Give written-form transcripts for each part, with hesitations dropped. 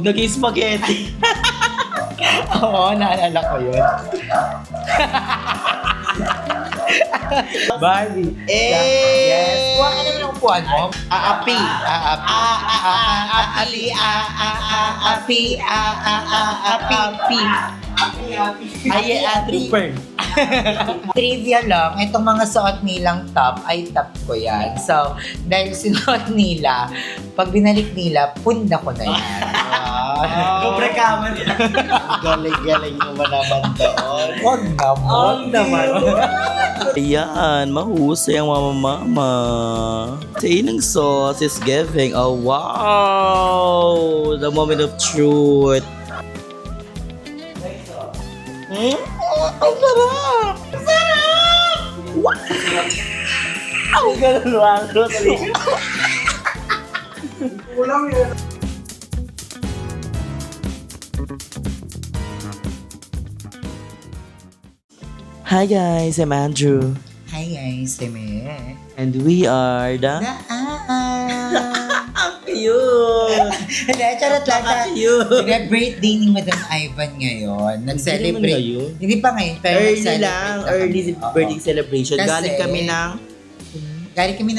Naging spaghetti. Oo, naalala ko yun. Barbie. Yes. Kuha ka naman ang upuan mo. Aapi. Ay, trooper. Trivia lang, itong mga suot nilang top ay top ko yan. So, dahil sinuot nila, pag binalik nila, punda ko na yan. Sobre kaman. Galing-galing naman naman doon. Wag naman. Ayan, mahusay ang mama-mama. Sinang sauce is giving. Oh, wow! The moment of truth. Ang sarap! Sarap! Wow! Ang ganun lang. Kulang yun. Hi guys, I'm Andrew. Hi guys, Seme. And we are the... Ang cute! Hindi, charot lang. Cute! Birthday ni Madam Ivan ngayon. Nag-celebrate. ngayon. Hindi pa ngayon, pero Early nag-celebrate lang, na early kami. Oo. birthday celebration. Kasi- Galing kami ng...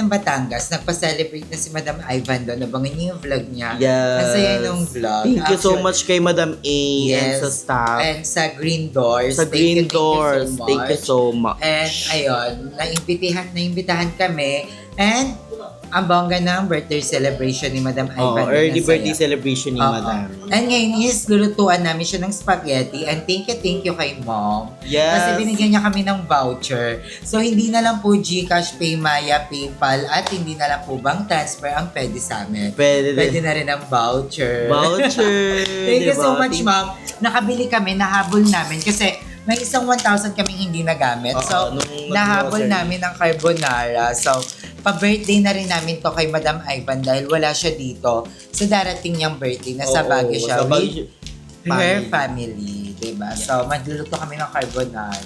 Batangas. Nagpa-celebrate na si Madam Ivan doon. Abangan niyo yung vlog niya. Yes. Ang saya nung vlog. Thank you so Actually, much kay Madam A and Yes. sa staff. And sa Green Doors. Sa Green Doors. Thank you so much. And ayun, naimbitahan kami. And ang bongga ng birthday celebration ni Madam Ivan. Early Ang birthday saya. celebration ni Oo. Madam. And ngayon is lulutuan namin siya ng spaghetti. And thank you kay Mom. Yes. Kasi binigyan niya kami ng voucher. So hindi na lang po GCash, PayMaya, PayPal at hindi na lang po bank transfer ang pwede sa amin. Pwede Pwede na rin ang voucher. Voucher. Thank you diba? so much, Ma'am. Nakabili kami, nahabol namin kasi may isang 1,000 kaming hindi nagamit. Oo, So, nung nahabol nag-grocery. namin ang carbonara. So, pa-birthday na rin namin to kay Madam Ivan dahil wala siya dito. So, darating niyang birthday. Nasa Oo, Baguio siya sa Baguio. with her family. Diba? So, magluluto kami ng carbonara.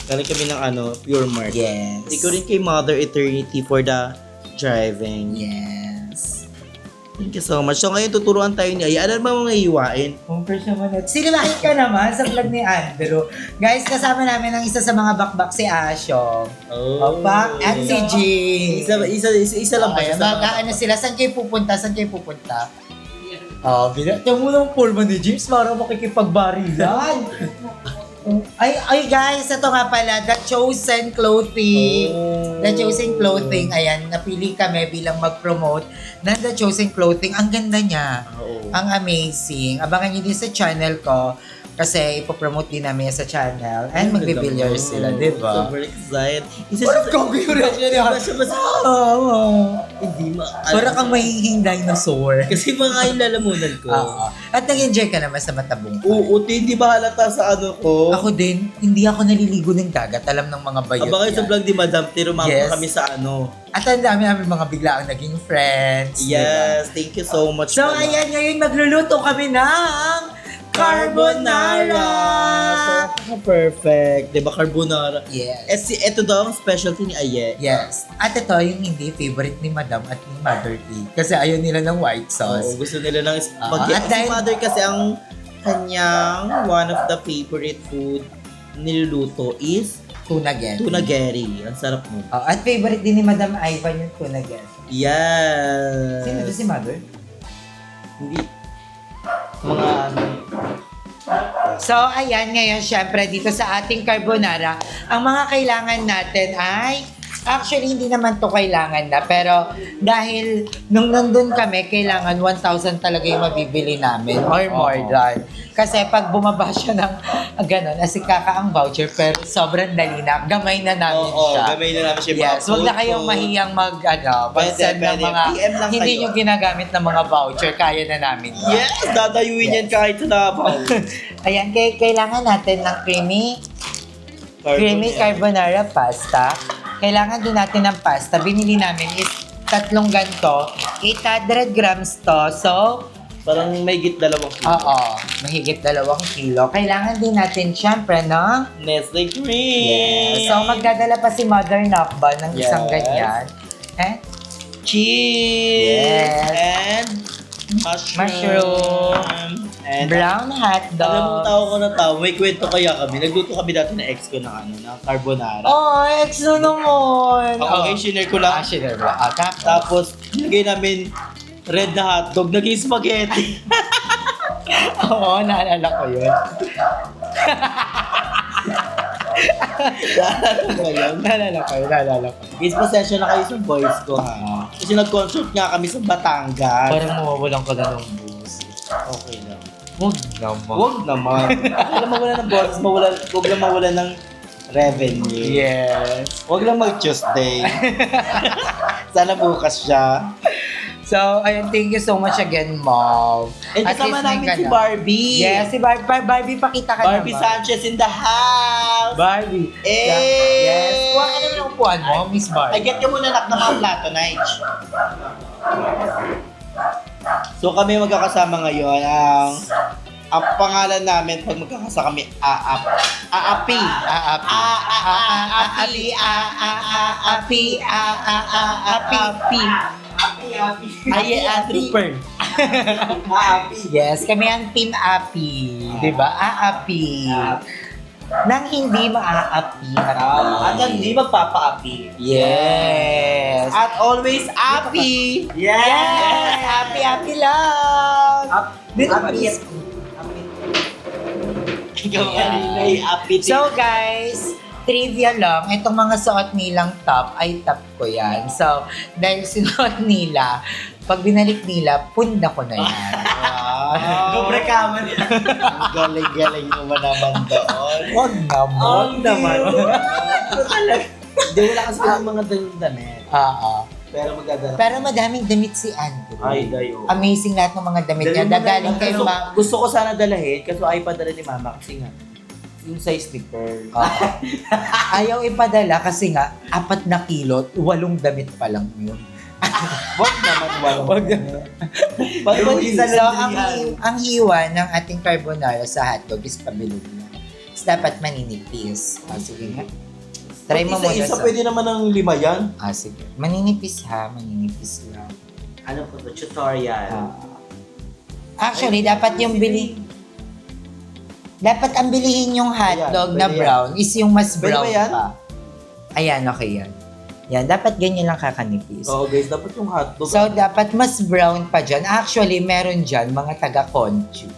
Galing kami ng Pure Mart. Yes. Thank you rin kay Mother Eternity for the driving. Yes. Thank you so much. So ngayon tuturuan tayo ni Aya. Ano ba mga iwain? First naman natin. Sinilahin ka naman sa vlog ni Andrew. Guys, kasama namin ang isa sa mga bakbak si Asyong. Opa, at si Jing. Isa lang ba siya? Mag-ano sila? Saan kayo pupunta? Binatang mo ng pulma ni James para makikipagbarilan. Ay guys, ito nga pala, The Chosen Clothing. The Chosen Clothing, ayan, napili kami bilang mag-promote ng The Chosen Clothing. Ang ganda niya. Oo. Ang amazing. Abangan niyo din sa channel ko kasi ipopromote din namin yan sa channel. And magbe-billiard sila, di ba? Super excited. Parang gagawin reaction niya. Hindi Parang kang mahihing dinosaur. Kasi mga yung lalamunan ko. Oo. At nag-enjoy ka naman sa matabong ka. Oo, hindi ba halata sa ko? Ako din, hindi ako naliligo ng dagat. Alam ng mga bayot Abangan sa yan. vlog ni Madam, pero Yes. kami sa At ang dami namin mga biglaang naging friends. Yes, thank you so much. Diba? So, Mama. ayan, ngayon magluluto kami ng carbonara! Perfect. Diba, carbonara? Yes. Ito daw ang specialty ni Aye. Yes. At ito yung hindi favorite ni Madam at ni Mother T. Kasi ayaw nila ng white Oo, sauce. gusto nila ng spaghetti. at dahil- Si Mother kasi ang kanyang one of the favorite food niluluto is Tuna get. tuna geri. Ang sarap mo. At favorite din ni Madam Ivan yung tuna get. Yes. Sino to si Mother? Hindi. Mga So, ayan ngayon, syempre, dito sa ating carbonara, ang mga kailangan natin ay, actually, hindi naman to kailangan na, pero dahil nung nandun kami, kailangan 1,000 talaga yung mabibili namin, or more than. Kasi pag bumaba siya ng gano'n, asi kaka ang voucher, pero sobrang dali na, gamay na namin siya. gamay na namin siya. Yes, wag na kayong mahiyang mag-send ng Pwede. mga, PM lang hindi kayo. nyo ginagamit ng mga voucher, kaya na namin. yan. Yes, dadayuin yan kahit sa Davao. Ayan, kailangan natin ng creamy carbonara pasta. Kailangan din natin ng pasta. Binili namin is 3 ganto, 800 grams to. So, Parang may git 2 kilo. oo, mahigit 2 kilo. Kailangan din natin syempre ng Nestle Cream. So, magdadala pa si Mother Nakba ng isang Yes. ganyan. And Cheese. Yes. And Mushroom. And Brown hotdog. alam mo, tawa ko na tawa. May kwento kaya kami. Nagluto kami dati na ex ko ng ng carbonara. Oh, ex na naman. Okay, shinare ko lang. Shinare ba? Tapos, nilagay namin red na hotdog. Naging spaghetti. Oo, naalala ko yun. Naalala ko yun. Guys, pasensya na kayo sa voice ko, ha? Kasi nag-concert nga kami sa Batangas. Parang mawawalan ka na ng boses. Okay lang. Huwag naman. Huwag naman. Kailan mawala ng boses, huwag lang mawala ng revenue. Yes. Huwag lang mag-Tuesday. Sana bukas siya. So, ayun, thank you so much again, Mom. And At kasama least may namin si ganap. Barbie. Yes, si Barbie, pakita ka Barbie naman. Sanchez in the house. Barbie. Eh! Yes. Kuha ka naman ng upuan mo, Miss Ay, Barbie. get ka muna nak ng mga plato, Nige. So kami magkakasama ngayon ang pangalan namin pag magkakasama kami Aapi. Aapi. Ay, Trooper. Aapi. Yes, kami ang Team Api. Diba? Aapi. Nang hindi maaapi. At hindi magpapaapi. Yes. At always api. Yes! Happy lang! Dito ba? Ikaw ay api. So guys, trivia lang, itong mga suot nilang top ay top ko yan. So, dahil sinuot nila, pag binalik nila, punda ko na yan. Dobre ka man. Ang galing-galing mo naman doon. Huwag naman. naman. Hindi, wala kasi ng mga damit. Oo. Pero magdadala. Pero madaming damit si Andrew. Ay, dayo. Amazing lahat ng mga damit niya. Dagaling kayo Gusto ko sana dalahin, kaso ay padala ni Mama kasi nga, yung size ni Pearl. Ayaw ipadala kasi nga, 4 na kilo, 8 damit pa lang yun. Wag naman, wag naman. Pag So, mag-isa ang hiwa ng ating carbonara sa hotdog is pabilog na. So, dapat maninipis. Sige nga. Try mo muna Isa-isa, sa... pwede naman ng 5 yan. Sige. Maninipis ha, maninipis lang. Ano po to? Tutorial. Actually, dapat yung bili... Dapat ang bilihin yung hotdog Ayan, na pwede brown is yung mas Pwede brown ba yan? pa. Ayan, okay yan. Yan, dapat ganyan lang kakanipis. Oo guys, dapat yung hotdog. So, dapat mas brown pa dyan. Actually, meron dyan mga taga-conchu.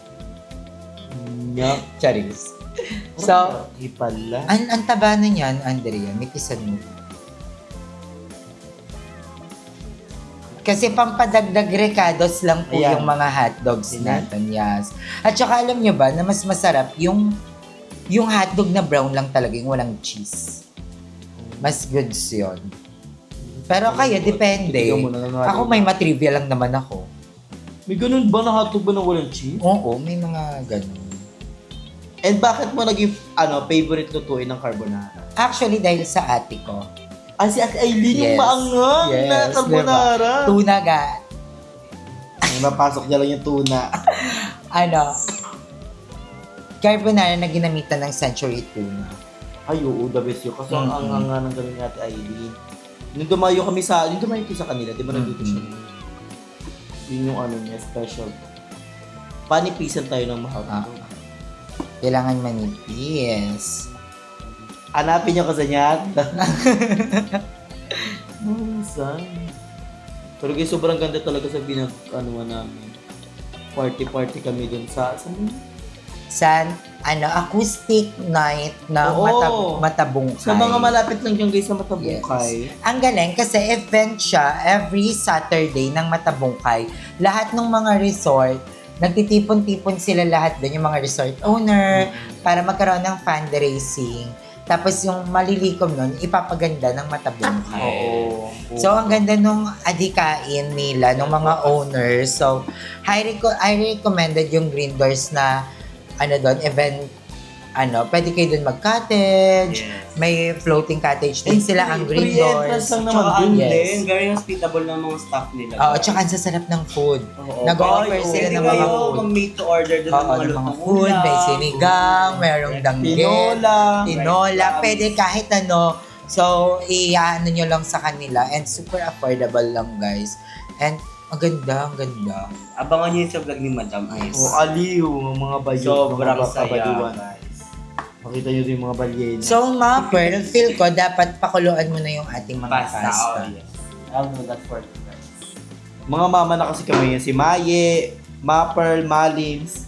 Yup. Charis. So, Di pala. ang taba na niyan, Andrea, mikisan mo. Kasi pampadagdag recados lang po Ayan. yung mga hotdogs Ayan. natin, yes. At saka alam nyo ba na mas masarap yung hotdog na brown lang talaga, yung walang cheese. Mas goods yun. Pero kayo, depende. Bigyan mo na lang natin. Ako may matrivia lang naman ako. May ganun ba na hotdog ba na walang cheese? Oo, may mga ganun. And bakit mo naging favorite lutuin ng carbonara? Actually, dahil sa ate ko. Si Ate Aileen yung Yes. maangang Yes, na carbonara. Tuna ga. Ay, mapasok niya lang yung tuna. Carbonara na ginamitan ng century tuna. Ay, oo, the best yun. Kasi ang Mm-mm. angang nga ng gawin ni Ate Aileen. Nung dumayo kami sa kanila, di ba nandito siya? Yun yung niya, special. Panipisan tayo ng mahal. Kailangan manipis. Hanapin niyo kasi niya. Minsan. Pero guys, sobrang ganda talaga sa namin. Party Ano kami dun sa Acoustic night na Oo. Matabungkay. sa mga malapit lang dyan guys sa Matabungkay. Ang galing kasi event siya every Saturday ng Matabungkay. Lahat ng mga resort, nagtitipon-tipon sila lahat doon, yung mga resort owner, para magkaroon ng fundraising. Tapos yung malilikom nun, ipapaganda ng Matabungkay. Oo. So, ang ganda nung adikain nila, ng mga owners. So, I recommended yung Green Doors na doon, event, pwede kayo doon mag-cottage, Yes. may floating cottage din sila, ang Green Free entrance Doors. lang naman dun. Yes. Very hospitable ng mga staff nila. Oo, tsaka ang sasarap ng food. Oo. Nag-offer Ay, sila pwede ng kayo mga food. mag-made to order doon Oo, ng mga ng mga lutong food, may ulam. sinigang, merong danggit, tinola, pwede kahit ano. So, nyo lang sa kanila and super affordable lang, guys. And Ang ganda, ang ganda. Abangan niyo yung sa vlog ni Madam Ice. O aliw, ang mga bayo. Sobrang mga saya, kabaliwan. guys. Makita nyo din yung mga balyena. So, Mapper, feel ko dapat pakuluan mo na yung ating mga Pasta. pasta. Oh, yes. I'll do that for you guys. Mga mama na kasi kami yun. Si Maye, Maperl, Malins.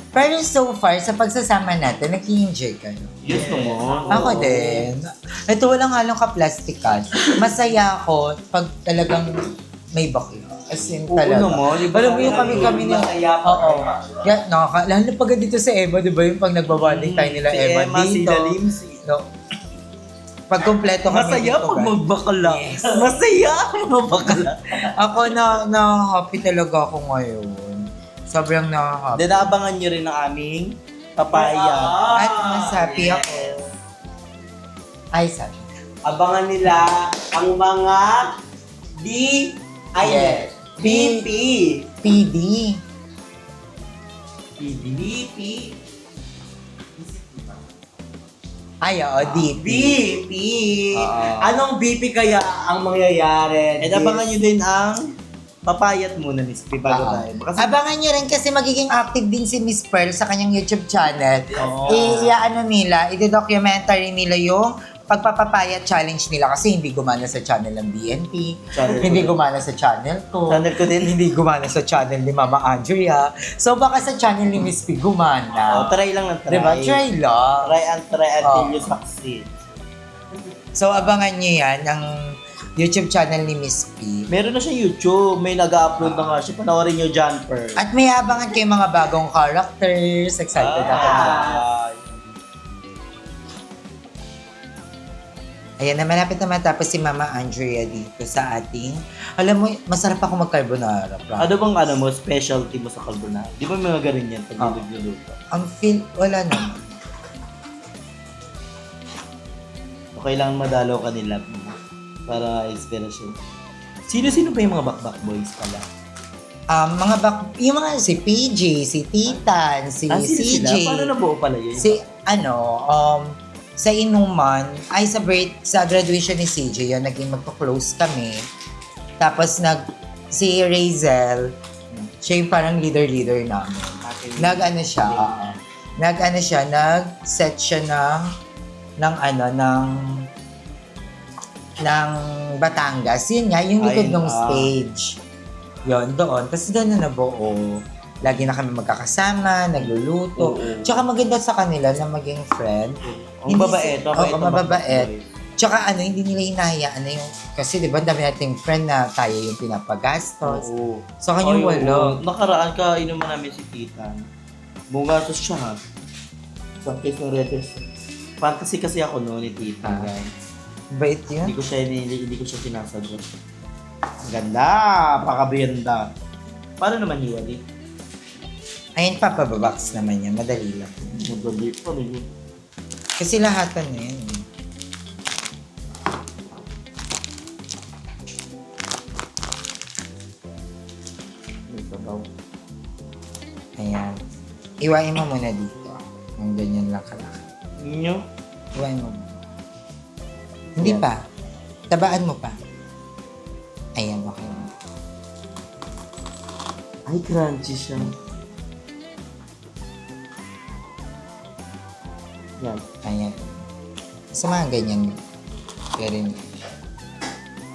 Pero so far, sa pagsasama natin, nag-enjoy ka, no? Yes, naman. Ako din. Ito walang halong kaplastikan. Masaya ako pag talagang may bakyo. As in Oo talaga. naman, iba Alam mo yung kami na... Masaya pa. Oo. Lalo pag dito sa Eva, di ba yung pag nagbabanding tayo nila Si Eva Emma, si dito. Limsi. No. Pag kumpleto kami Masaya dito, pag guys. magbakala. Yes. Masaya mga bakala. Ako na happy talaga ako ngayon. Sobrang na-happy. Then abangan nyo rin ang aming papaya. At mas happy ako. Ay, sabi. Abangan nila ang mga Yes. BP. PD. BP. Ay, oo, DP. BP. Oo. Anong BP kaya ang mangyayari? And abangan nyo din ang papayat muna, Miss P, bago Oo. tayo. Kasi Abangan nyo rin kasi magiging active din si Miss Pearl sa kanyang YouTube channel. Oo. Iaano nila, i-documentary nila yung pagpapapaya challenge nila kasi hindi gumana sa channel ng BNP, Channel hindi ko. gumana sa channel ko, Channel ko din. hindi gumana sa channel ni Mama Andrea. So baka sa channel ni Miss P gumana. try lang ng try. Diba? Try lang. Try until Oo. you succeed. So abangan nyo yan, ang YouTube channel ni Miss P. Meron na siya YouTube. May nag-upload na nga siya. Panoorin nyo, Jumper. At may abangan kayo mga bagong characters. Excited ako. Ayan na, malapit na matapos si Mama Andrea dito sa ating... Alam mo, masarap ako mag-carbonara. Ano bang mo, specialty mo sa carbonara? Di ba may mga ganun yan pag Oo. nagluluto? Ang feel, wala naman. So, kailangan madalaw ka nila para inspirasyon. Sino-sino pa yung mga bakbak boys pala? Yung mga si PJ, si Titan, si Sino CJ. sila? Paano nabuo pala yun? Sa inuman, ay sa graduation ni CJ, yun, naging magka-close kami. Tapos si Razel, siya yung parang leader namin. Nag-set siya ng Batangas. Yun nga, yung likod ng stage. Yun, doon. Tapos doon na nabuo. Lagi na kami magkakasama, nagluluto. Oo. Tsaka maganda sa kanila na maging friend. Ang babait. Oo, mababait. Tsaka hindi nila hinahayaan na yung... Kasi di ba, dami nating friend na tayo yung pinapagastos. Oo. So, kanya wala. Nakaraan ka, inuman namin si Tita. Bungatos siya ha. Sa case ng Red Dress. Fantasy kasi ako noon ni Tita. guys. Bait yun. Hindi ko siya sinasadya. Ang ganda! Pakabrienda. Paano naman hiwali? Ayun, papababox naman yan. Madali lang. Madali pa rin yun. Kasi lahatan na yan. May sabaw. Ayan. Iwain mo muna dito. Ang ganyan lang kalaki. Ninyo? Iwain mo muna. Hindi Ayan. pa. Tabaan mo pa. Ayan, okay. Ay, crunchy siya. Yan. Ayan. Sa mga ganyan. Pero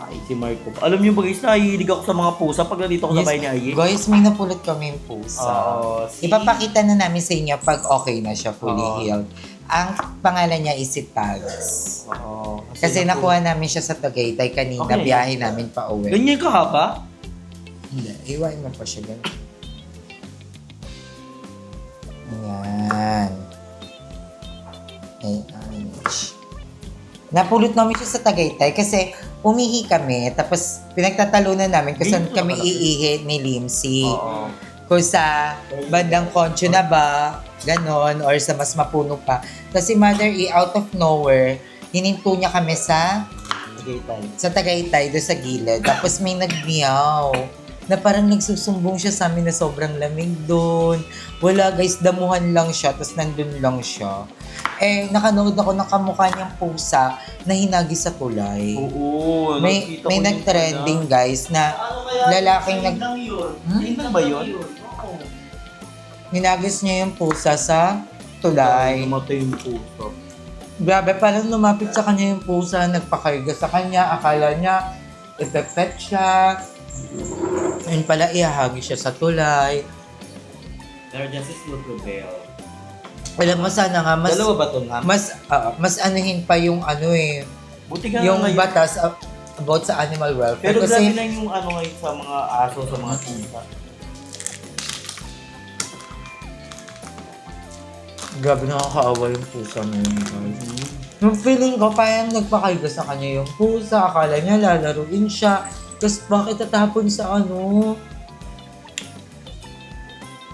Ay, si Marco. Alam niyo ba guys, nahihilig ako sa mga pusa pag nandito ako sa bahay ni Aye. guys, may napulot kami yung pusa. Oo. Ipapakita na namin sa inyo pag okay na siya, fully Oo. healed. Ang pangalan niya is si Tags. Oo. Kasi nakuha namin siya sa Tagaytay kanina, Okay. biyahe namin pa uwi. Ganyan kahaba? Hindi, iwain mo pa siya ganun. Ayan. Ayan. Napulot namin siya sa Tagaytay kasi umihi kami, tapos pinagtatalunan namin kung saan Dito kami nakalaki. iihi ni Limsi. Oo. Kung sa bandang Concho na ba, ganon, or sa mas mapuno pa. Kasi Mother E, out of nowhere, hininto niya kami sa Okay, tayo. Tagaytay, doon sa gilid. Tapos may nagmiyaw. na parang nagsusumbong siya sa amin na sobrang lamig doon. Wala guys, damuhan lang siya, tapos nandun lang siya. Eh, nakanood ako ng kamukha niyang pusa na hinagi sa tulay. Oo. May nakita ko yun nag-trending pala. guys na lalaking nag... Yun lang ba yun? Hinagis niya yung pusa sa tulay. Namatay yung puso. Grabe, parang lumapit sa kanya yung pusa, nagpakarga sa kanya, akala niya ipepet siya. Ayun pala, ihahagi siya sa tulay. Pero justice will prevail. Alam mo, sana nga, Dalawa ba ito nga? mas anuhin pa yung ano eh, Buti ka yung nga ngayon. batas about sa animal welfare. Pero grabe Kasi, na yung ano ngayon sa mga aso, sa mga tita. grabe nakakaawa yung pusa na yun, guys. Yung feeling ko, parang nagpakalga sa kanya yung pusa, akala niya lalaruin siya. Tapos bakit tatapon sa ano?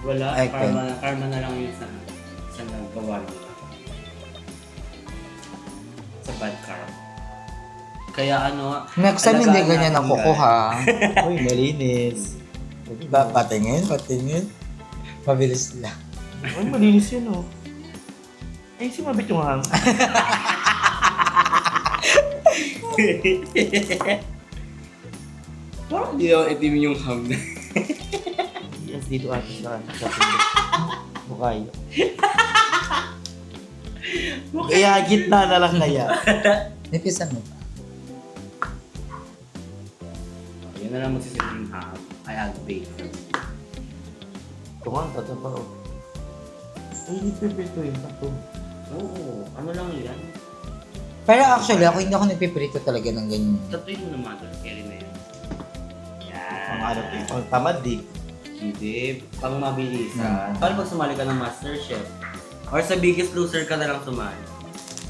Wala, Ay, karma na lang yun sa nagawa nila. Sa bad karma. Kaya ano, Next time hindi alagaan ganyan natin, ako kuha. Uy, malinis. Patingin. Mabilis lang. Uy, malinis yun oh. Eh, si mabit yung hang. Parang hindi daw itim yung ham na. Yes, dito ate sa pinto. Bukay. Kaya gitna na lang kaya. Nipisan mo ba? Yan na lang magsisilbing ham. I have bacon. Tumang, tatapa oh. Ay, hindi pipito yung tato. Oo, ano lang yan? Pero actually, hindi ako nagpiprito talaga ng ganyan. Tatuin mo naman doon, carry na yan. Yan. Pang ano to, pang tamad eh. Hindi, pang mabilisan. Paano pag sumali ka ng MasterChef? Or sa Biggest Loser ka na lang sumali?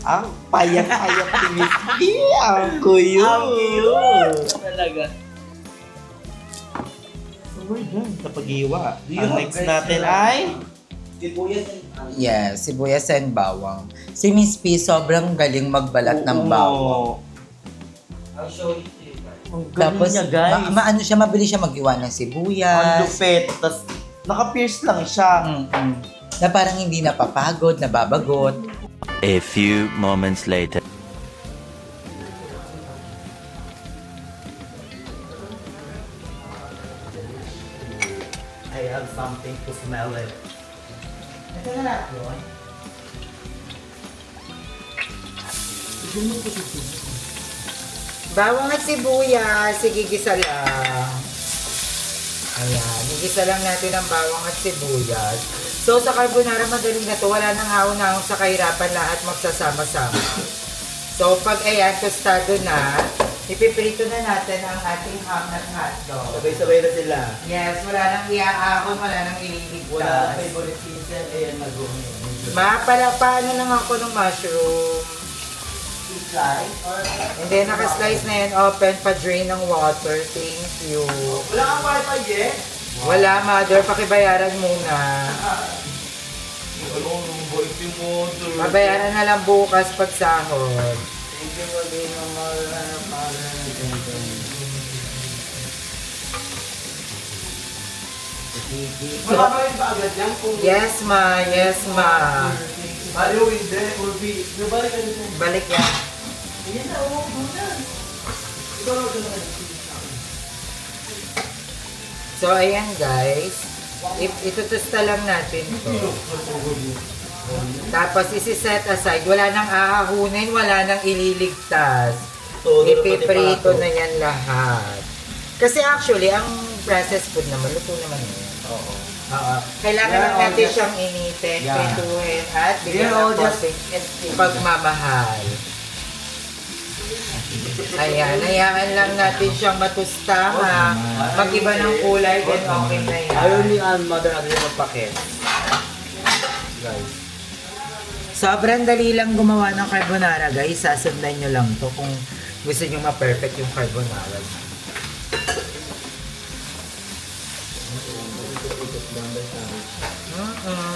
Ang payak-payak ni Miss Ang cute! Talaga. So we're done sa pag-iwa. Do you Ang have next guys natin na- ay... Sibuyas and Yes, sibuyas and bawang. Si Miss P, sobrang galing magbalat ng bawang. I'll show it to you guys. Ang galing Tapos, niya guys. maano siya, mabilis siya mag-iwa ng Ang sibuyas. lupet. Tapos naka-pierce lang siya. Mm-mm. Na parang hindi napapagod, nababagot. A few moments later. I have something to smell it. Ito na lang yun. Bawang at sibuyas, sigigisa lang. Ayan, gigisa lang natin ang bawang at sibuyas. So sa carbonara, madaling na to, wala nang hawon-hawon sa kahirapan, lahat magsasama-sama. So pag ayan, tostado na, ipiprito na natin ang ating ham at hotdog. Sabay-sabay na sila. Yes, wala nang iaahon, wala nang ililigtas. Wala na favorite season. Ayan, Ma, paano lang ako ng mushroom? Slice or... Hindi, naka-slice na yan. Open, pa-drain ng water. Thank you. Wala kang wifi yet? Wala, mother. Pakibayaran muna. Ano, boyfriend mo, sir. Mabayaran na lang bukas pag sahod. Thank you for being a mother and a father. Wala pa rin ba agad yan kung Yes, ma. Yes, ma. Mario, hindi. Urbi. Nabalik ka dito. Balik yan. Ayan na, oo. Ikaw na, ikaw na. So, ayan guys. Itutusta lang natin to. Tapos, isi-set aside. Wala nang ahahunin, wala nang ililigtas. Ipiprito na yan lahat. Kasi actually, ang processed food naman, luto naman yun. Oo. Kailangan Yeah, lang natin just- siyang initin, Yeah. pintuhin, at bigyan Yeah, ng just- konting pagmamahal. Ayan, hayaan lang natin siyang matusta ha. Mag-iba ng kulay, then okay na yan. ayaw ni mother natin magpakit. Guys. Sobrang dali lang gumawa ng carbonara guys. Sasundan nyo lang to kung gusto nyo ma-perfect yung carbonara.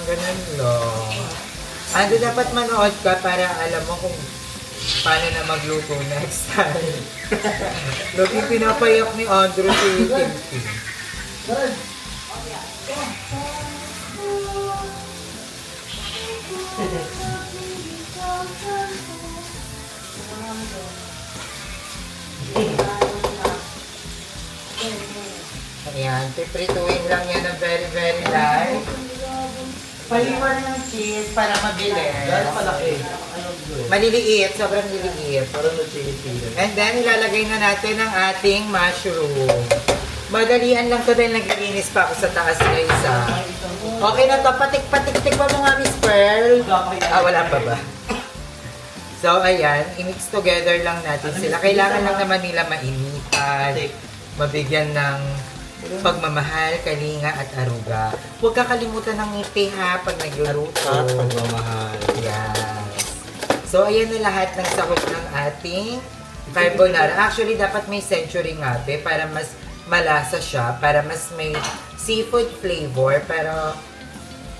Ganun lang. Ando dapat manood ka para alam mo kung paano na magluto next time. Lagi pinapayak ni Andrew si Timothy. Ayan, piprituin lang yan ng very, very light. Paliwan ng cheese para mabilis. Dahil malaki. Maliliit, sobrang liliit. Parang nag-chili-chili. And then, ilalagay na natin ang ating mushroom. Madalian lang to dahil naglilinis pa ako sa taas na isa. Okay na to, patik-patik-tik pa mo nga, Miss Pearl. Wala pa ba? So, ayan, i-mix together lang natin sila. Kailangan lang naman nila mainitan, mabigyan ng pagmamahal, kalinga at aruga. Huwag kakalimutan ng ngiti ha pag nagluluto. At pagmamahal. Yes. So, ayan na lahat ng sahog ng ating carbonara. Actually, dapat may century nga para mas malasa siya, para mas may seafood flavor, pero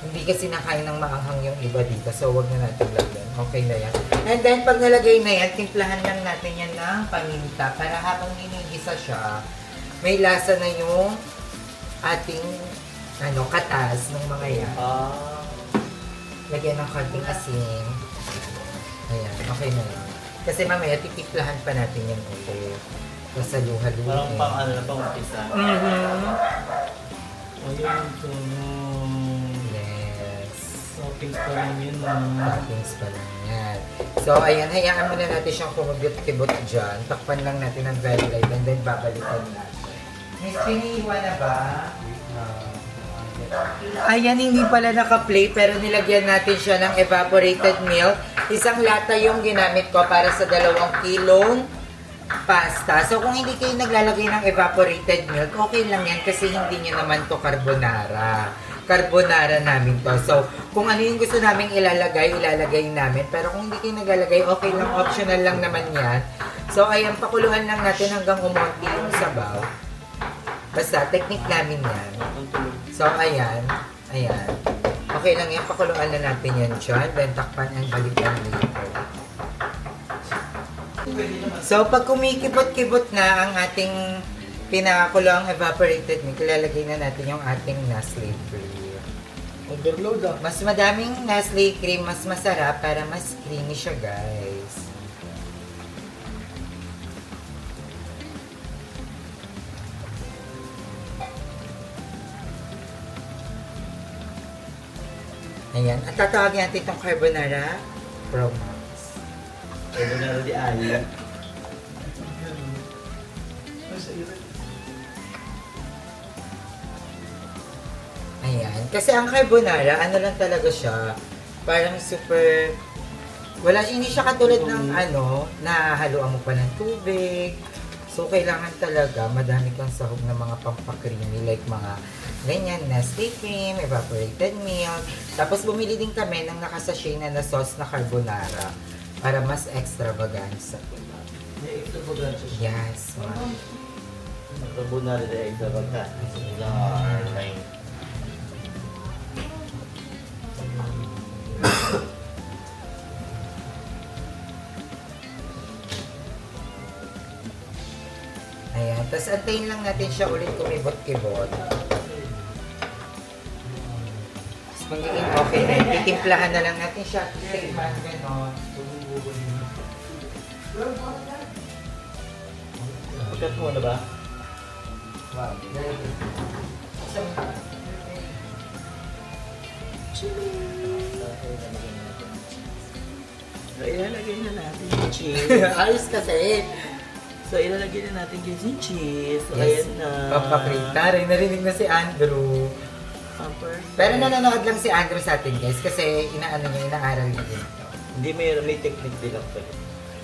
hindi kasi nakain ng maanghang yung iba dito. So, wag na natin lagyan. Okay na yan. And then, pag nalagay na yan, timplahan lang natin yan ng paminta para habang ginigisa siya, may lasa na yung ating katas ng mga yan. Lagyan ng konting asin. Ayan, okay na yan. Kasi mamaya titiplahan pa natin yan ulit. Basta luha-luha. Parang pang ano na, pang umpisa. Ayun, Yes. toppings pa lang yun. Toppings pa lang yan. So, ayan, hayaan muna natin siyang kumabot-kibot dyan. Takpan lang natin ng very light and then babalikan natin. Miss, pinihiwa na ba? Ayan, hindi pala naka-play pero nilagyan natin siya ng evaporated milk. Isang lata yung ginamit ko para sa 2 kilong pasta. So, kung hindi kayo naglalagay ng evaporated milk, okay lang yan kasi hindi nyo naman to carbonara. Carbonara namin to. So, kung ano yung gusto namin ilalagay namin. Pero kung hindi kayo naglalagay, okay lang, optional lang naman yan. So, ayan, pakuluan lang natin hanggang umonti yung sabaw. Basta, technique namin yan. So, ayan. Ayan. Okay lang yan, pakuluan na natin yan dyan. Then, takpan and balikan later. So, pag kumikibot-kibot na ang ating pinakuloang evaporated milk, ilalagay na natin yung ating Nestle cream. Overload ah. Mas madaming Nestle cream, mas masarap para mas creamy siya, guys. Ayan. At tatawagin natin itong carbonara Pro Max. Carbonara di Ali. Ayan. Kasi ang carbonara, ano lang talaga siya, parang super, hindi siya katulad ng nahaluan mo pa ng tubig. So, kailangan talaga, madami kang sahog ng mga pampakreamy, like mga ganyan, Nestle cream, evaporated milk. Tapos, bumili din kami ng nakasachet na sauce na carbonara para mas extravaganza. May extra po ganun siya. Yes. Carbonara di extra pagka. Ayan. Tapos, antayin lang natin siya ulit kumibot-kibot. Tapos, magiging okay na yun. Titimplahan na lang natin siya. Tikman, gano'n. Pagkat mo na ba? So, ilalagay na natin yung cheese. Ayos kasi. So, ilalagay na natin yung cheese. So, Yes. ayan na. Pampaprita rin. Narinig na si Andrew. Perfect. Pero nanonood lang si Andrew sa atin, guys. Kasi inaaral niya din. Hindi, may technique din ako.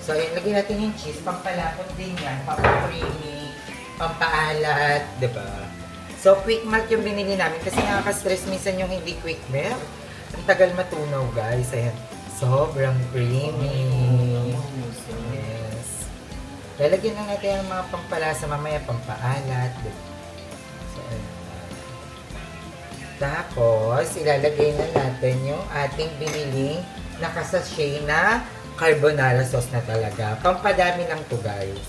So, yun, lagyan natin yung cheese. Pampalapot din yan. Pampacreamy. Pampaalat. Diba? So, quick melt yung binili namin. Kasi nakaka-stress minsan yung hindi quick melt. Ang tagal matunaw, guys. Ayan. Sobrang creamy. Yes. Lalagyan na natin ang mga pampalasa. Mamaya pampaalat. Diba? So, ayan. Tapos, ilalagay na natin yung ating biniling nakasachet na carbonara sauce na talaga. Pampadami lang to, guys.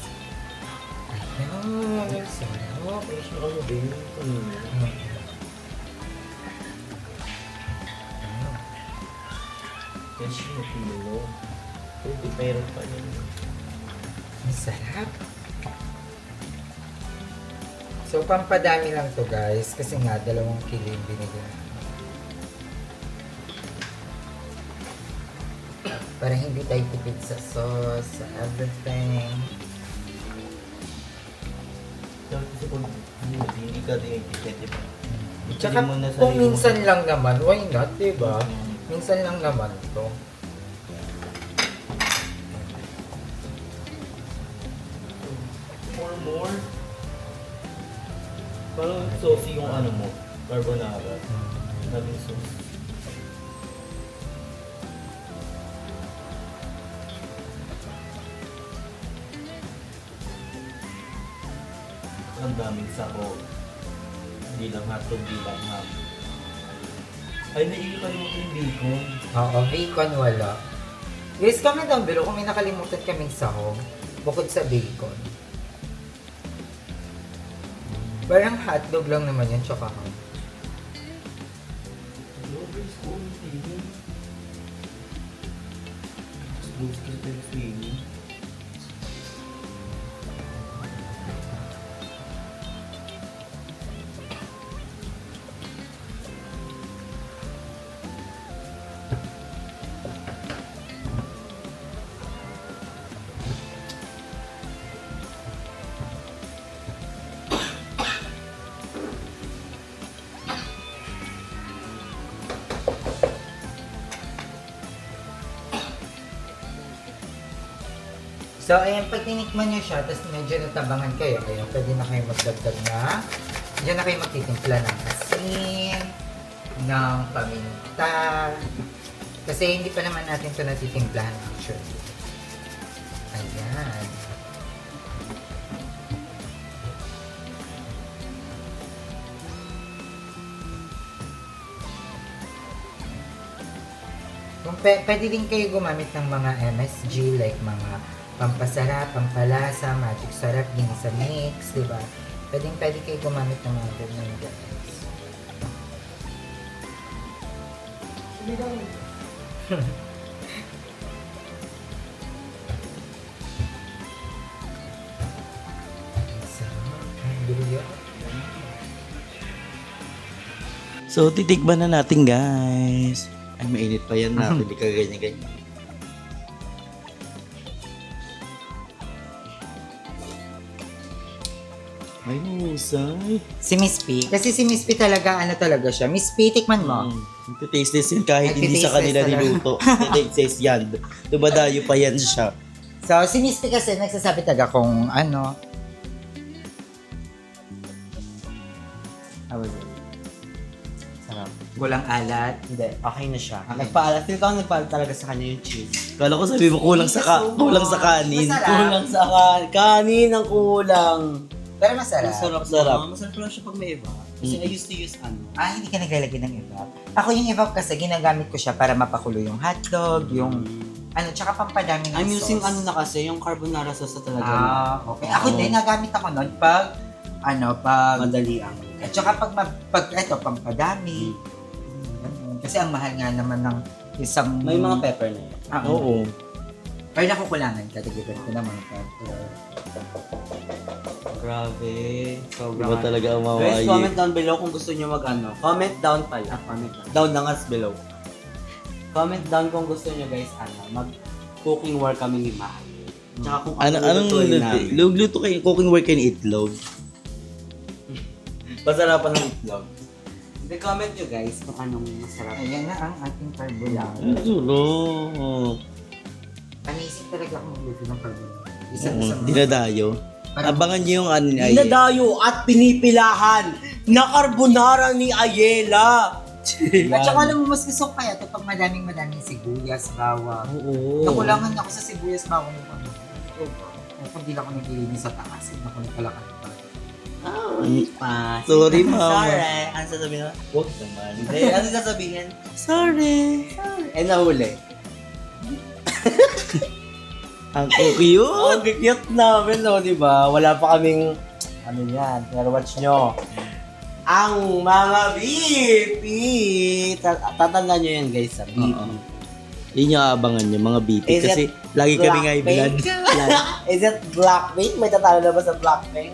Ayun. Sarap. Finish mo ano din. Finish mo pinulo. Pwede, mayroon pa yun. Masarap. So, pampadami lang to guys. Kasi nga, 2 kilo yung binigyan. Para hindi tayo tipid sa sauce, sa everything. Kasi kung hindi ka din pwede pa. Tsaka Ibigay mo na sa kung sarili mo. minsan lang naman, why not, diba? Minsan lang naman to. More. Parang saucy yung ano mo, carbonara. Naging sauce. Ang daming sahog. Hindi lang hotdog, hindi lang ham. Ay, naiipan mo yung bacon. Oo, bacon wala. Guys, comment down below kung may nakalimutan kaming sahog bukod sa bacon. Parang hotdog lang naman yun, tsaka ham. So, ayan, pag tinikman nyo siya, tapos medyo natabangan kayo, ayan, pwede na kayo magdagdag na. Diyan na kayo magtitimpla ng asin, ng paminta. Kasi hindi pa naman natin ito natitimplahan actually. Ayan. Kung pwede din kayo gumamit ng mga MSG like mga pampasarap, pampalasa, magic sarap, ginisa mix, di ba? Pwede kayo gumamit ng mga ganyan guys. So, titikman na natin, guys. Ay, mainit pa yan na. Hindi ka ganyan-ganyan. Ay, husay. Si Miss P, kasi si Miss P talaga, ano talaga siya. Miss P, tikman mo. Taste test yan kahit hindi sa Nagtitaste kanila test talaga. niluto. Taste test yan. Dumadayo pa yan siya. So, si Miss P kasi nagsasabi talaga kung ano. Sarap. Walang alat. Hindi, okay na siya. Okay. Nagpaalat. Feel ko ang nagpaalat talaga sa kanya yung cheese. Kala ko sabi mo kulang sa kanin. Masarap. Kulang sa kanin ang kulang. Pero masarap. Masarap. Masarap lang siya pag may iba. Kasi I used to use ano. Ah, hindi ka naglalagay ng evap. Ako yung evap kasi ginagamit ko siya para mapakulo yung hotdog, yung ano, tsaka pampadami ng I'm sauce. using ano na kasi, yung carbonara sauce na talaga. Ah, okay. Ako din, nagamit ako nun pag, Madali ang. at tsaka pag eto, pampadami. Ganun. Kasi ang mahal nga naman ng isang... May mga pepper na yan. Ah, Oo. Pero nakukulangan ka, tigilan ko naman pepper. Grabe. Sobrang. Iba talaga ang mga Guys, comment down below kung gusto nyo mag-ano. Comment down pala. Comment down. Down na nga below. Comment down kung gusto nyo guys, mag-cooking work kami ni Mahal. Tsaka kung Anong lulutuin namin. luto kayo? Cooking work kayo ni itlog? Masarapan ng itlog. Hindi, comment nyo guys kung anong masarap. Ayan na ang ating carbonara. Sulo. Amazing talaga ako magluto ng carbonara. Oo, Isang dinadayo. Abangan niyo yung ano ni Aye. Dinadayo at pinipilahan na carbonara ni Ayela. At saka alam mo, mas gusto ko kaya ito pag madaming sibuyas, bawang. Oo. Nakulangan ako sa sibuyas, bawang mo kami. Kung di lang ako naglilinis sa taas, naku nagkalakan pa. Sorry, mama. Sorry. Ano sasabihin mo? Huwag naman. Hindi, ano sasabihin? Sorry. Eh, nahuli. Ang cute. Ang cute namin, no, di ba? Wala pa kaming Ano yan? Watch nyo. Ang mga BP! Tatandaan nyo yan guys sa BP. Yun yung abangan nyo, mga BP. Is Kasi lagi kami nga i-vlog. Is it Blackpink? May tatalo na ba sa Blackpink?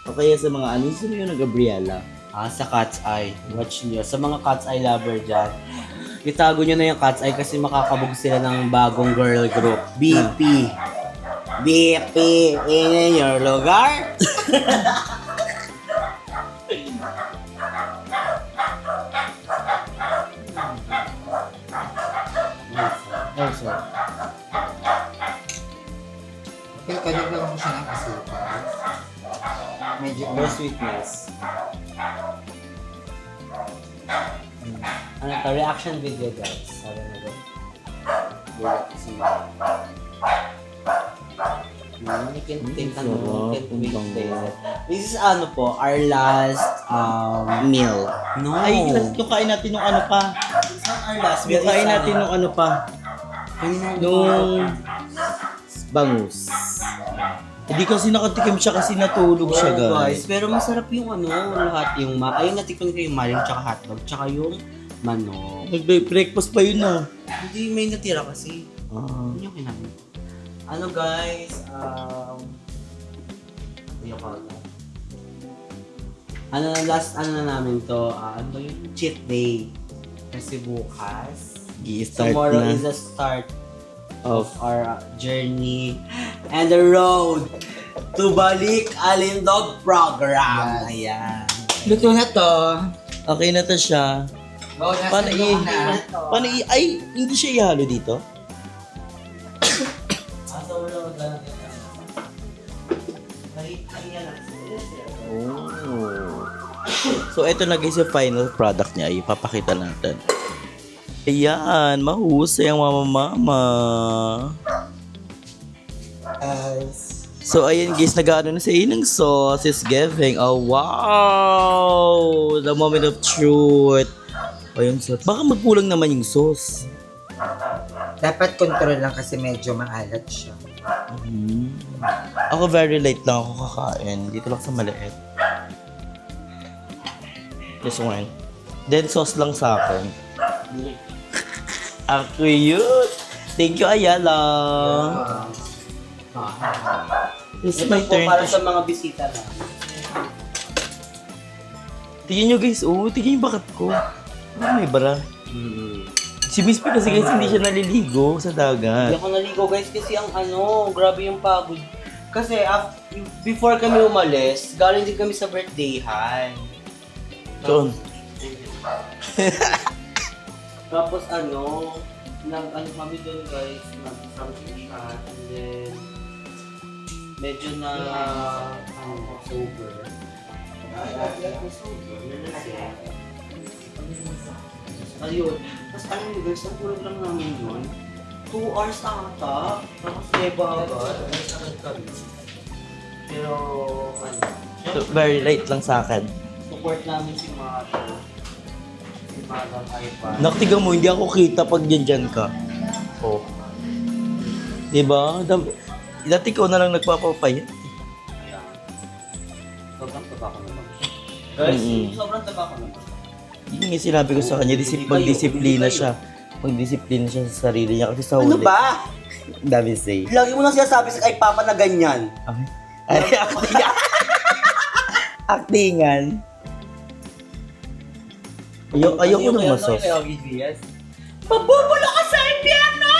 O kaya sa mga ano, sino yung Gabriela? Sa Cat's Eye. Watch nyo. Sa mga Cat's Eye lover dyan, itago nyo na yung Cat's Eye kasi makakabog sila ng bagong girl group. BP. BP in your lugar. Oh, sir. Okay, kadagdagan ko siya ng asukal. Medyo No sweetness. Ano to? Reaction video guys. Sabi na ba? You can think ano, you can wait days. This is ano po, our last Meal. no. Ay, yung kain natin nung ano pa. It's not our last Yung kain natin nung ano pa. Nung bangus. Hindi kasi nakatikim siya kasi natulog siya, guys. Pero masarap yung ano, lahat yung ayun natikman ko yung maling tsaka hotdog tsaka yung manok. Nag-breakfast pa yun ah. Hindi may natira kasi. Yun yung kinain ko. Ano guys, yung ano last ano na namin to, ano ba yung cheat day. Kasi bukas, I-start tomorrow na. is the start of our journey and the road to Balik Alindog program. Ayan. luto na to. Okay na to siya. Go na Paano sa i- na. Paano ay, hindi siya ihalo dito? Oh. So, ito na guys yung final product niya. Ipapakita natin. Ayan, mahusay ang mama-mama. So, ayan guys, nag-ano na sa inang sauce is giving. Oh, wow! The moment of truth. Ayun, sauce. Baka magkulang naman yung sauce. Dapat control lang kasi medyo maalat siya. Ako very late lang ako kakain. Dito lang sa maliit. This one. Then sauce lang sa akin. Ang cute! Thank you, Ayala! This is my Ito po turn para to sa mga bisita na. Tingnan nyo guys, tingnan yung bakat ko. May bara. Si Miss P kasi guys, hindi siya naliligo sa Hindi dagat. ako naligo guys kasi ang ano, grabe yung pagod. Kasi before kami umalis, galing din kami sa birthday-han. Doon. Tapos ano kami doon guys, nag-something chat, and then medyo na sober. Ayun. Tapos alam niyo guys, ang tulog lang namin yun. 2 hours ata. Tapos neba agad. Pero ano, So, very late lang sa akin. support namin si Mato. Si Madam Ivan. Naktigan mo, hindi ako kita pag dyan ka. Oh. Diba? Dati ko na lang nagpapapayat. Sobrang taba ko naman. Guys, Mm-mm. sobrang taba ko naman. Yun yung sinabi ko sa kanya, magdisiplina siya. Magdisiplina siya sa sarili niya kasi sa huli. Ano ba? Dami say. Lagi mo nang sinasabi sa kay Papa na ganyan. Ay, actingan. Actingan. Ayoko ng masos. Pabubulo ka sa impyerno!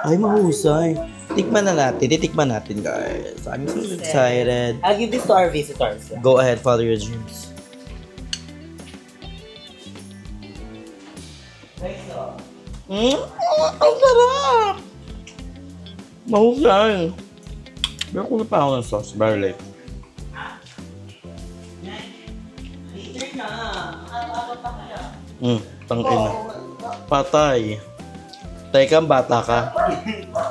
Ay, mahusay. Tikman na natin. Titikman natin, guys. I'm so excited. I'll give this to our visitors. Go ahead, follow your dreams. Ang sarap! Mahusay. Pero kung pa ako ng sauce, very late. Later na. Tangina. Patay. Teka, bata ka.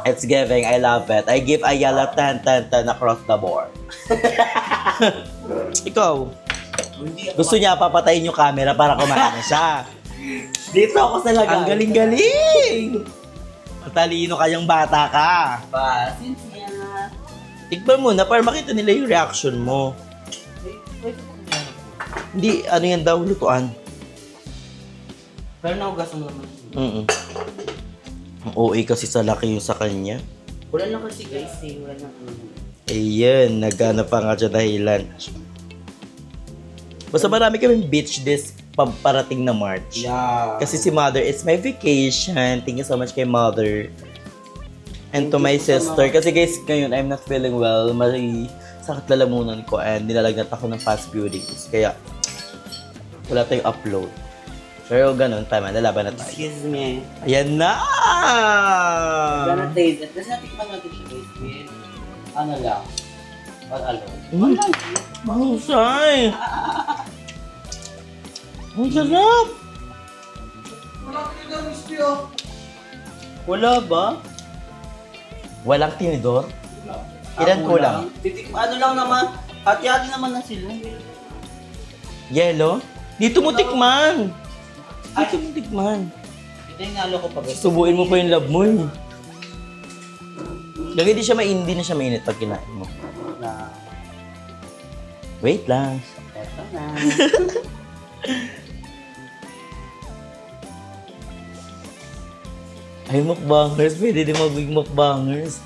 It's giving, I love it. I give Ayala 10, 10, 10 across the board. Ikaw, gusto niya papatayin yung camera para kumain na siya. Dito ako sa lagay. Ang galing-galing! Matalino kayang bata ka. Pasensya. Tikman mo na para makita nila yung reaction mo. Hindi, ano yan daw, lutuan. Pero naugasan mo naman. Ang OA kasi sa laki yung sa kanya. Wala lang kasi guys eh. Wala lang. Ayan, nagana pa nga siya dahilan. Basta marami kaming beach this parating na March. Yeah. Kasi si Mother, it's my vacation. Thank you so much kay Mother. And to my sister. Kasi guys, ngayon, I'm not feeling well. May sakit lalamunan ko and nilalagnat ako ng past few days. Kaya, wala tayong upload. Pero ganun, tama, lalaban na tayo. Excuse me. Ayan na! Gonna taste it. Kasi natikman natin siya guys with ano lang. All alone. Mahusay! Ang sarap! Wala ba? Walang tinidor? Ilan Ako kulang? Ano lang naman. Hati-hati naman na sila. Yelo? Dito mo tikman! Dito mo tikman. Ito yung nalo ko pa guys. Subuin mo pa yung love mo eh. Lagi di na siya mainit pag kinain mo. Na, Wait lang. eto na. Ay, mukbangers. Pwede din maging mukbangers.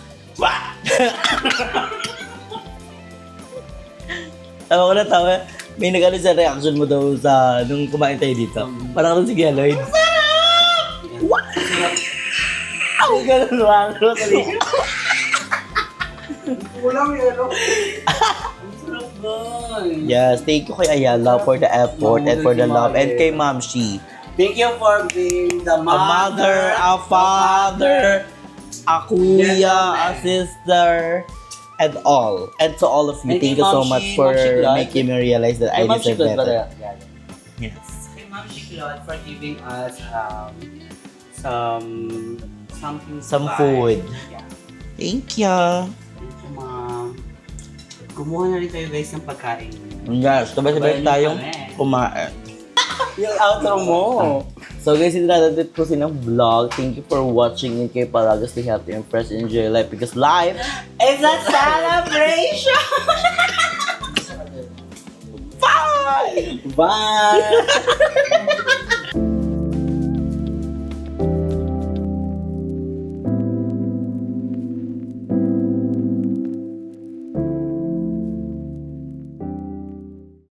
Tawa ko na tawa. May nag-ano sa reaction mo daw sa nung kumain tayo dito. Parang ano si Lloyd. Ang ganun lang. Yes, thank you kay Ayala for the effort and for the love. And kay Ma'am Shi. Thank you for being the A mother, a father, a kuya, a sister, and all. And to all of you, And thank kay you so Ma'am much Shi, for Ma'am Shi Glad. making me realize that I deserve better. Yes. Kay Ma'am Shiklot for giving us something to Some buy. food. Yeah. Thank you. Thank you, Ma'am. Kumuha na rin kayo guys ng pagkain. Yes, sabay-sabay Sabay tayong kami. kumain. Yung outro mo. So guys, ito natin po ng vlog. Thank you for watching and keep palagi stay healthy and fresh and enjoy life because life It's a celebration! Bye! Bye!